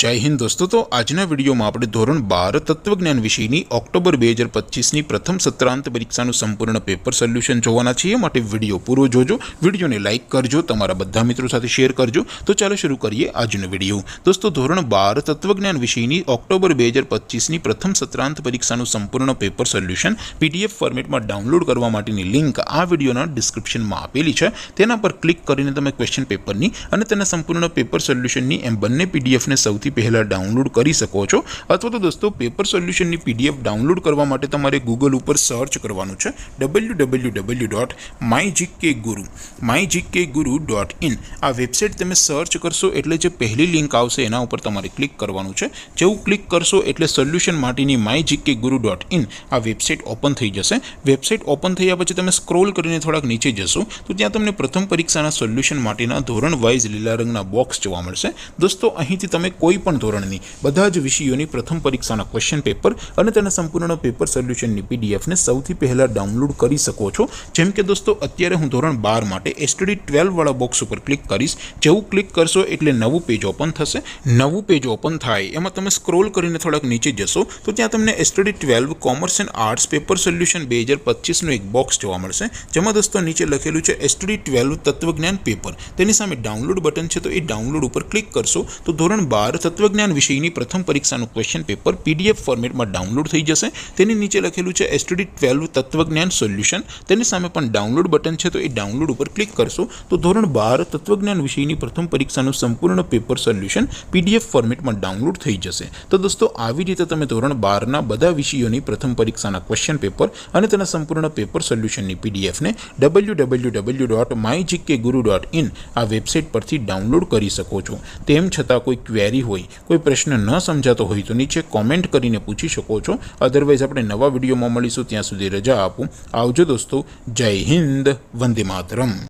जय हिंद दोस्तों। तो आजना विडियो में આપણે ધોરણ 12 તત્વજ્ઞાન વિષયની ઓક્ટોબર 2025ની પ્રથમ સત્રાંત પરીક્ષાનું સંપૂર્ણ પેપર સોલ્યુશન જોવાના છીએ। માટે વિડિયો પૂરો જોજો, વિડિયોને લાઈક કરજો, તમારા બધા મિત્રો સાથે શેર કરજો। તો ચાલો શરૂ કરીએ આજનો વિડિયો। દોસ્તો ધોરણ 12 તત્વજ્ઞાન વિષયની ઓક્ટોબર 2025ની પ્રથમ સત્રાંત પરીક્ષાનું સંપૂર્ણ પેપર સોલ્યુશન પીડીએફ ફોર્મેટમાં ડાઉનલોડ કરવા માટેની લિંક આ વિડિયોના ડિસ્ક્રિપ્શનમાં આપેલી છે। તેના પર ક્લિક કરીને તમે ક્વેશ્ચન પેપરની અને તેના સંપૂર્ણ પેપર સોલ્યુશનની એમ બંને પીડીએફ ને સૌથી પહેલા ડાઉનલોડ કરી શકો છો। અથવા તો દોસ્તો પેપર સોલ્યુશનની પીડીએફ ડાઉનલોડ કરવા માટે તમારે ગૂગલ ઉપર સર્ચ કરવાનું છે www.mygkguru.in। આ વેબસાઇટ તમે સર્ચ કરશો એટલે જે પહેલી લિંક આવશે એના ઉપર તમારે ક્લિક કરવાનું છે। જેવું ક્લિક કરશો એટલે સોલ્યુશન માટેની mygkguru.in આ વેબસાઇટ ઓપન થઈ જશે। વેબસાઇટ ઓપન થયા પછી તમે સ્ક્રોલ કરીને થોડાક નીચે જશો તો ત્યાં તમને પ્રથમ પરીક્ષાના સોલ્યુશન માટેના ધોરણ વાઇઝ લીલા રંગના બોક્સ જોવા મળશે। દોસ્તો અહીંથી તમે કોઈ પણ ધોરણની બધા જ વિષયોની પ્રથમ પરીક્ષાના ક્વેશ્ચન પેપર અને તેના સંપૂર્ણ પેપર સોલ્યુશનની પીડીએફને સૌથી પહેલા ડાઉનલોડ કરી શકો છો। જેમ કે દોસ્તો અત્યારે હું ધોરણ 12 માટે એસટીડી 12 વાળા બોક્સ ઉપર ક્લિક કરીશ। જેવું ક્લિક કરશો એટલે નવું પેજ ઓપન થશે। નવું પેજ ઓપન થાય એમાં તમે સ્ક્રોલ કરીને થોડાક નીચે જશો તો ત્યાં તમને STD 12 commerce and arts paper solution 2025નું એક બોક્સ જોવા મળશે। જેમાં દોસ્તો નીચે લખેલું છે એસટીડી 12 તત્વજ્ઞાન પેપર। તેની સામે ડાઉનલોડ બટન છે, તો એ ડાઉનલોડ ઉપર ક્લિક કરશો તો ધોરણ 12 તત્વજ્ઞાન વિષયની પ્રથમ પરીક્ષાનું ક્વેશ્ચન પેપર પીડીએફ ફોર્મેટમાં ડાઉનલોડ થઈ જશે। તેની નીચે લખેલું છે એસટીડી 12 તત્વજ્ઞાન સોલ્યુશન। તેની સામે પણ ડાઉનલોડ બટન છે, તો એ ડાઉનલોડ ઉપર ક્લિક કરશો તો ધોરણ 12 તત્વજ્ઞાન વિષયની પ્રથમ પરીક્ષાનું સંપૂર્ણ પેપર સોલ્યુશન પીડીએફ ફોર્મેટમાં ડાઉનલોડ થઈ જશે। તો દોસ્તો આવી રીતે તમે ધોરણ 12ના બધા વિષયોની પ્રથમ પરીક્ષાના ક્વેશ્ચન પેપર અને તેના સંપૂર્ણ પેપર સોલ્યુશનની પીડીએફને www.mygkguru.in આ વેબસાઇટ પરથી ડાઉનલોડ કરી શકો છો। તેમ છતાં કોઈ ક્વેરી હોય, કોઈ પ્રશ્ન ન સમજાતો હોય તો નીચે કોમેન્ટ કરીને પૂછી શકો છો। અધરવાઇઝ આપણે નવા વિડીયોમાં મળીશું, ત્યાં સુધી રજા આપો। આવજો દોસ્તો। જય હિન્દ, વંદે માતરમ।